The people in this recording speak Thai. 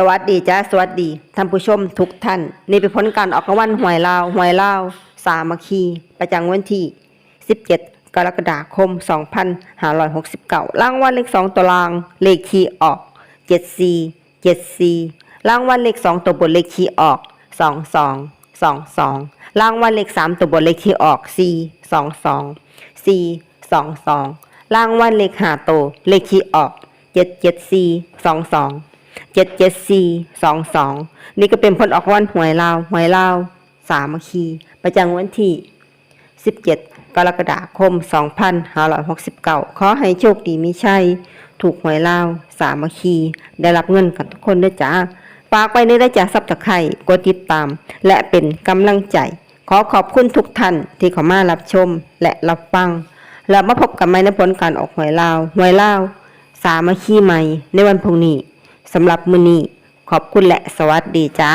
สวัสดีจ้าสวัสดีท่านผู้ชมทุกท่านนี่เป็นผลการออกรางวัลหวยลาวสามัคคีประจำวันที่17กรกฎาคม2569รางวัลเลข2ตัวล่างเลขที่ออก74รางวัลเลข2ตัวบนเลขที่ออก22รางวัลเลข3ตัวบนเลขที่ออก422รางวัลเลข5ตัวเลขที่ออก77422นี่ก็เป็นผลออกรางวัลหวยลาวสามัคคีประจำวันที่17กรกฎาคม2569ขอให้โชคดีมีชัยถูกหวยลาวสามัคคีได้รับเงินกันทุกคนด้วยจ้าฝากไว้ในได้จ้าซับตะไคร่กดติดตามและเป็นกำลังใจขอขอบคุณทุกท่านที่เข้ามารับชมและรับฟังแล้วมาพบกันใหม่ในผลการออกหวยลาวสามัคคีใหม่ในวันพรุ่งนี้สำหรับมื้อนี้ขอบคุณและสวัสดีจ้า